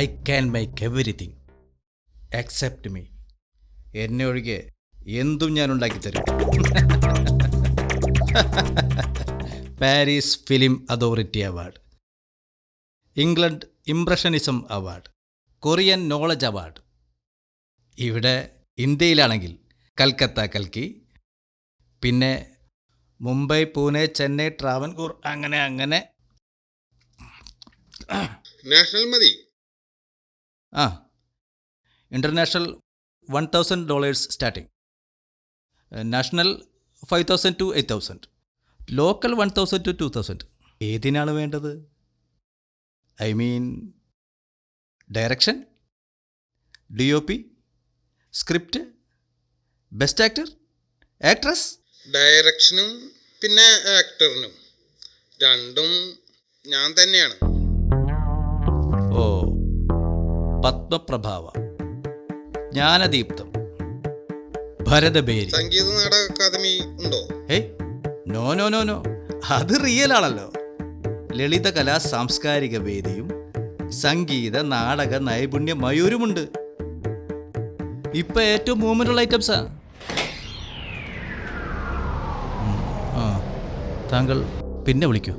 I can make everything except me. എന്നെ ഒഴികെ എന്തും ഞാൻ ഉണ്ടാക്കിത്തരും. Paris film authority award, England impressionism award, Korean knowledge award. ഇവിടെ ഇന്ത്യയിലാണെങ്കിൽ കൽക്കത്ത കൽക്കി, പിന്നെ മുംബൈ, പൂനെ, ചെന്നൈ, ട്രാവൻകൂർ, അങ്ങനെ അങ്ങനെ. നാഷണൽ മതി. ആ, international $1,000 starting, national 5,000 to 8,000, local 1,000 to 2,000. ഏതിനാണ് വേണ്ടത്? I mean direction, DOP, script, best actor, actress. ഡയറക്ഷനും പിന്നെ ആക്ടറിനും രണ്ടും ഞാൻ തന്നെയാണ്. ഓ, പത്മപ്രഭാവ, ജ്ഞാനദീപ്തം, ഭരതബേരി. സംഗീത നാടക അക്കാദമി ഉണ്ടോ? ഏയ് നോ നോ നോ നോ, അത് റിയൽ ആണല്ലോ. ലളിതകലാ സാംസ്കാരിക വേദിയും സംഗീത നാടക നൈപുണ്യ മയൂരുമുണ്ട്. ഇപ്പൊ ഏറ്റവും മൂവ്മെന്റുള്ള ഐറ്റംസാ. ആ, താങ്കൾ പിന്നെ വിളിക്കൂ.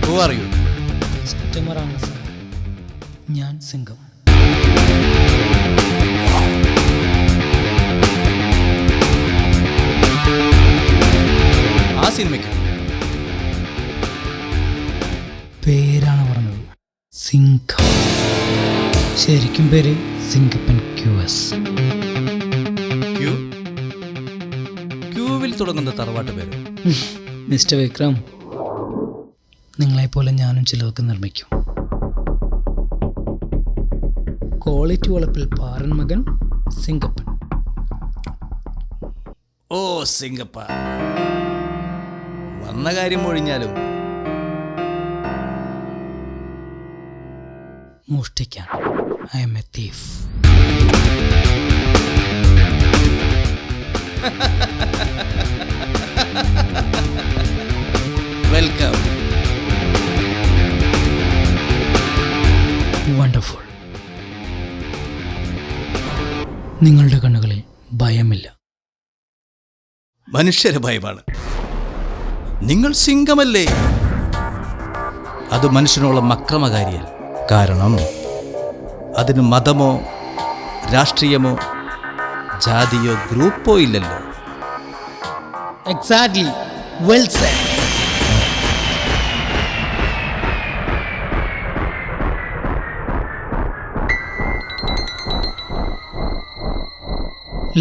Who are you? കസ്റ്റമറാണ് സാർ. ഞാൻ സിംഗം. ആ സിനിമയ്ക്ക് പേരാണ് പറഞ്ഞത്, സിംഗം. ശരിക്കും പേര് സിംഗപ്പൻ QS. ക്യൂവിൽ തുടങ്ങുന്ന തറവാട്ട് പേര്. മിസ്റ്റർ വിക്രം, നിങ്ങളെപ്പോലെ ഞാനും ചിലതൊക്കെ നിർമ്മിക്കും. ക്വാളിറ്റി വളപ്പിൽ പാറൻ മകൻ സിംഗപ്പൻ. ഓ സിംഗപ്പ, വന്ന കാര്യം ഒഴിഞ്ഞാലും മോഷ്ടിക്കാൻ I am a thief. Welcome. Wonderful. നിങ്ങളുടെ കണ്ണുകളിൽ ഭയമില്ല. മനുഷ്യരെ ഭയമാണ്. നിങ്ങൾ സിംഗമല്ലേ? അത് മനുഷ്യനോളം അക്രമകാരിയല്ല. കാരണം അതിന് മതമോ രാഷ്ട്രീയമോ ജാതിയോ ഗ്രൂപ്പോ ഇല്ലല്ലോ. Exactly, well Z.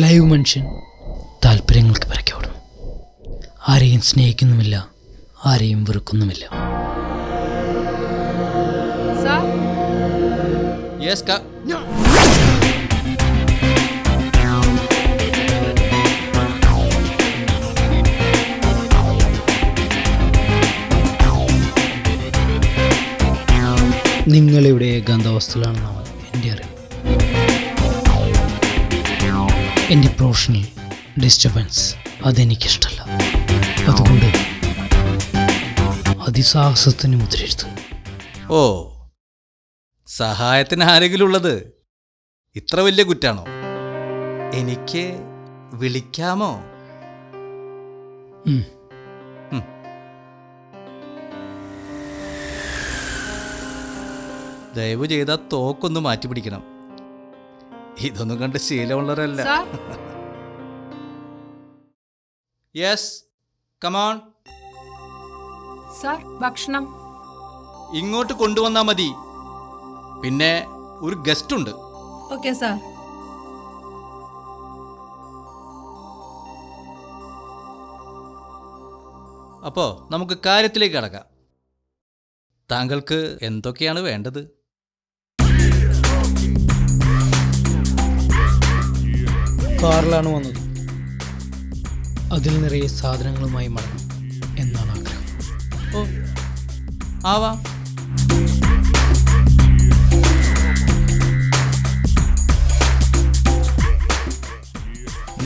ലൈവ് മനുഷ്യൻ താല്പര്യങ്ങൾക്ക് പിറക്കോടും. ആരെയും സ്നേഹിക്കുന്നുമില്ല, ആരെയും വെറുക്കുന്നുമില്ല. നിങ്ങളിവിടെ ഏകാന്താവസ്ഥയിലാണെന്നാണ് എൻ്റെ അറിവ്. എൻ്റെ പ്രൊഫഷണൽ ഡിസ്റ്റർബൻസ് അതെനിക്കിഷ്ടമല്ല. അതുകൊണ്ട് അതിസാഹസത്തിന് മുദ്രയെഴുത്ത്. ഓ, സഹായത്തിന് ആരെങ്കിലും ഉള്ളത് ഇത്ര വലിയ കുറ്റാണോ? എനിക്ക് വിളിക്കാമോ? ദയവ് ചെയ്താൽ തോക്കൊന്ന് മാറ്റി പിടിക്കണം. ഇതൊന്നും കണ്ട് ശീലമുള്ളവരല്ല. Sir yes, come on. സാർ ഭക്ഷണം. ഇങ്ങോട്ട് കൊണ്ടുവന്നാൽ മതി. പിന്നെ ഒരു ഗസ്റ്റ് ഉണ്ട്. Okay sir. അപ്പോൾ നമുക്ക് കാര്യത്തിലേക്ക് കടക്കാം. താങ്കൾക്ക് എന്തൊക്കെയാണ് വേണ്ടത്? കാറിലാണ് വന്നത്. അതിൽ നിറയെ സാധനങ്ങളുമായി മടങ്ങും എന്നാണ് ആഗ്രഹം. ഓ, ആവാം.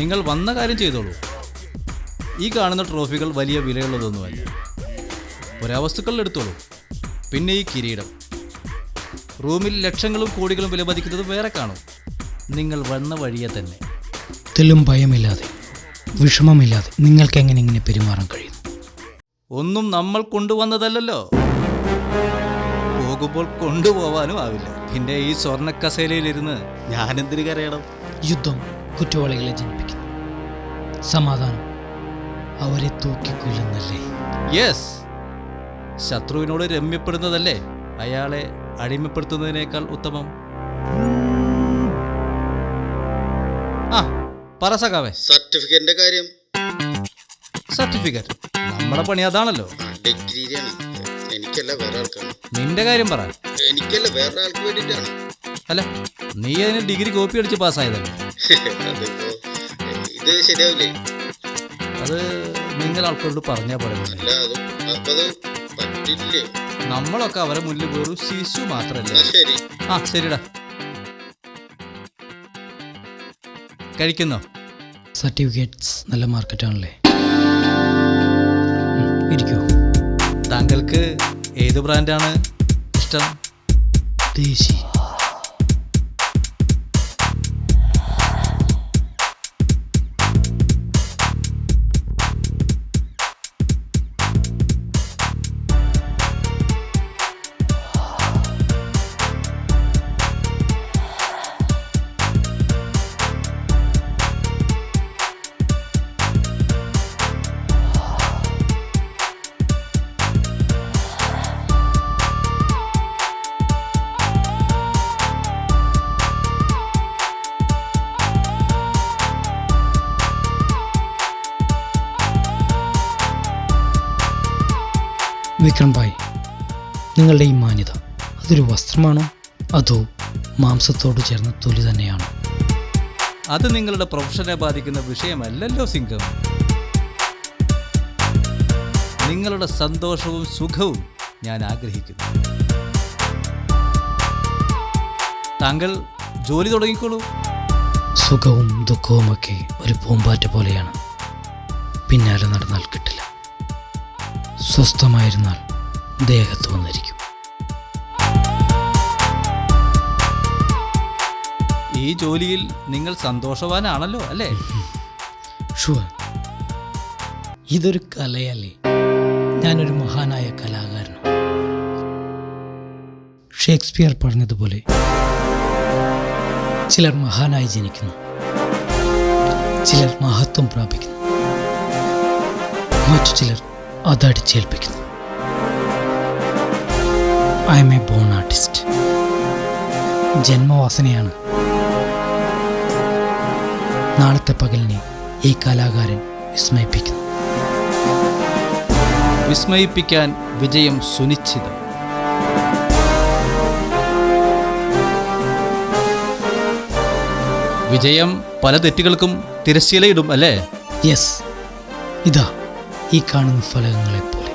നിങ്ങൾ വന്ന കാര്യം ചെയ്തോളൂ. ഈ കാണുന്ന ട്രോഫികൾ വലിയ വിലയുള്ളതൊന്നുമല്ല. പുരാവസ്തുക്കളിൽ എടുത്തോളൂ. പിന്നെ ഈ കിരീടം. റൂമിൽ ലക്ഷങ്ങളും കോടികളും വിലമതിക്കുന്നത് വേറെ കാണും. നിങ്ങൾ വന്ന വഴിയെ തന്നെ. ഇതിലും ഭയമില്ലാതെ, വിഷമമില്ലാതെ നിങ്ങൾക്ക് എങ്ങനെ ഇങ്ങനെ പെരുമാറാൻ കഴിയുന്നു? ഒന്നും നമ്മൾ കൊണ്ടുവന്നതല്ലല്ലോ. പോകുമ്പോൾ കൊണ്ടുപോവാനും ആവില്ല. പിന്നെ ഈ സ്വർണ്ണക്കസേലയിലിരുന്ന് ഞാനെന്തിനു കരയണം? യുദ്ധം കുറ്റവാളികളെ ജനിപ്പിക്കുന്നു. സമാധാനം അവരെ തൂക്കിക്കൊല്ലുന്നല്ലേ? യെസ്, ശത്രുവിനോട് രമ്യപ്പെടുന്നതല്ലേ അയാളെ അടിമപ്പെടുത്തുന്നതിനേക്കാൾ ഉത്തമം. ആ, പറ സഖാവേ. സർട്ടിഫിക്കറ്റിന്റെ കാര്യം. സർട്ടിഫിക്കറ്റ് നമ്മുടെ പണി അതാണല്ലോ. ഡിഗ്രിയാണ്. എനിക്കല്ല, വേറെ ആൾക്കാണ്. നിന്റെ കാര്യം പറ. എനിക്കല്ല, വേറെ ആൾക്ക് വേണ്ടിയിട്ടാണ്. അല്ല, നീ അതിന് ഡിഗ്രി കോപ്പി അടിച്ച് പാസ്സായതല്ലേ? അതിപ്പോ ഇത് ശരിയാവില്ലേ? അത് നിങ്ങൾ ആൾക്കാരോട് പറഞ്ഞാൽ പറയുന്നത്. അല്ല, അപ്പൊ അത് പറ്റില്ലേ? നമ്മളൊക്കെ അവരെ മുന്നിൽ വെറും ശിശു മാത്രല്ലേ. എന്നാ ശരി. ആ, ശരിടാ. കഴിക്കുന്നോ? സർട്ടിഫിക്കറ്റ്സ് നല്ല മാർക്കറ്റാണല്ലേ. ഇരിക്കൂ. താങ്കൾക്ക് ഏത് ബ്രാൻഡാണ് ഇഷ്ടം? ദേശി. വിക്രം ഭായ്, നിങ്ങളുടെ ഈ മാന്യത അതൊരു വസ്ത്രമാണോ അതോ മാംസത്തോട് ചേർന്ന തൊലി തന്നെയാണോ? അത് നിങ്ങളുടെ പ്രൊഫഷനെ ബാധിക്കുന്ന വിഷയമല്ലല്ലോ സിംഗം. നിങ്ങളുടെ സന്തോഷവും സുഖവും ഞാൻ ആഗ്രഹിക്കുന്നു. താങ്കൾ ജോലി തുടങ്ങിക്കോളൂ. സുഖവും ദുഃഖവുമൊക്കെ ഒരു പൂമ്പാറ്റ പോലെയാണ്. പിന്നാലെ നടന്നാൽ കിട്ടില്ല. സ്വസ്ഥമായിരുന്നാൽ ദേഹത്ത് വന്നിരിക്കും. ഈ ജോലിയിൽ നിങ്ങൾ സന്തോഷവാനാണല്ലോ അല്ലേ? ഷുവർ. ഇതൊരു കലയല്ലേ? ഞാനൊരു മഹാനായ കലാകാരനാണ്. ഷേക്സ്പിയർ പറഞ്ഞതുപോലെ ചിലർ മഹാനായി ജനിക്കുന്നു, ചിലർ മഹത്വം പ്രാപിക്കുന്നു, മറ്റു ചിലർ അതടിച്ചേൽപ്പിക്കുന്നു. I am a born artist. ജന്മവാസനയാണ്. നാളത്തെ പകലിനെ ഈ കലാകാരൻ വിസ്മയിപ്പിക്കുന്നു. വിസ്മയിപ്പിക്കാൻ വിജയം സുനിശ്ചിതം. വിജയം പല തെറ്റുകൾക്കും തിരശ്ശീലയിടും അല്ലേ? യെസ്, ഇതാ ഈ കാണുന്ന ഫലകങ്ങളെ പോലെ.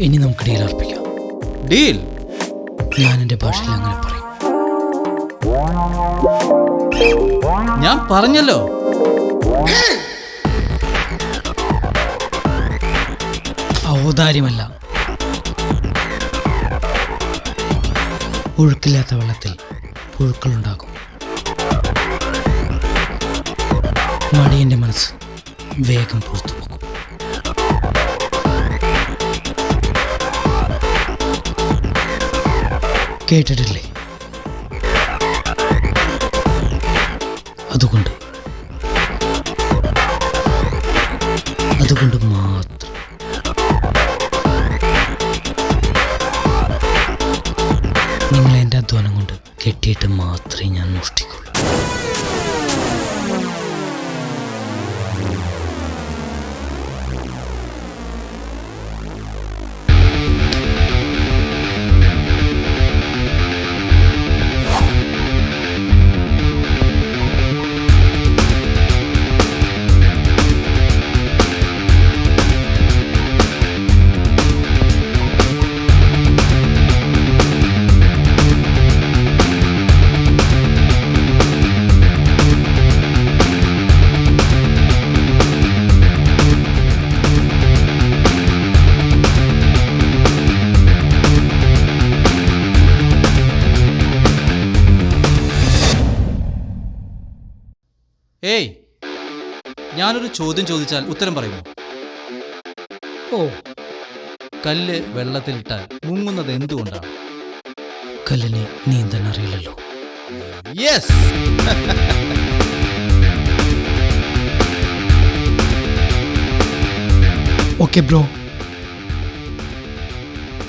ഇനി നമുക്ക് ഡീൽ അർപ്പിക്കാം. ഡീൽ. ഞാൻ എൻ്റെ ഭാഷയിൽ അങ്ങനെ പറയും. ഞാൻ പറഞ്ഞല്ലോ. ഔദാര്യമല്ല, ഒഴുക്കില്ലാത്ത വെള്ളത്തിൽ പുഴുക്കളുണ്ടാകും. മടിയൻ്റെ മനസ്സ് വേഗം പുറത്തു പോകും. കേട്ടിട്ടില്ലേ? അതുകൊണ്ട് മാത്രം നിങ്ങളെ എൻ്റെ അധ്വാനം കൊണ്ട് കെട്ടിയിട്ട് മാത്രമേ ഞാൻ മോഷ്ടിക്കുള്ളൂ. ഏയ്, ഞാനൊരു ചോദ്യം ചോദിച്ചാൽ ഉത്തരം പറയുമോ? ഓ, കല്ല് വെള്ളത്തിലിട്ടാൽ മുങ്ങുന്നത് എന്തുകൊണ്ടാണ്? കല്ലിനെ നീന്താൻ അറിയില്ലല്ലോ. യെസ്. ഓക്കെ ബ്രോ,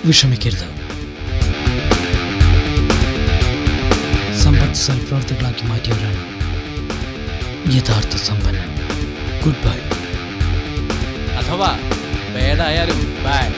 വിഷമിക്കരുത്. സമ്പത്ത് സൽപ്രവർത്തികളാക്കി മാറ്റിയവരാണ് യഥാർത്ഥ സമ്പന്നൻ. Good bye. അഥവാ ബാഡായാലും ബാഡ്.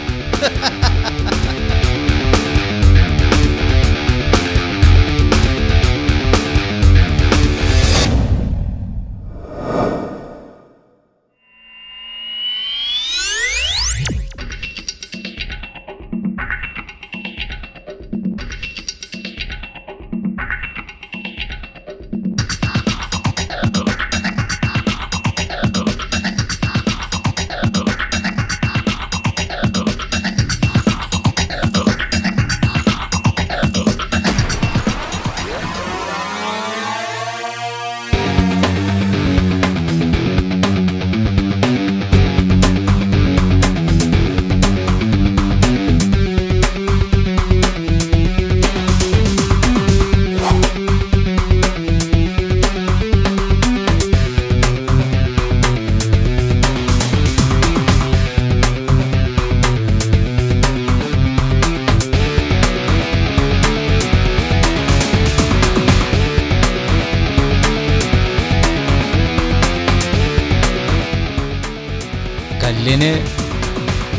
കല്ലിന്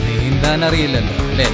നീന്താൻ അറിയില്ലല്ലോ അല്ലേ?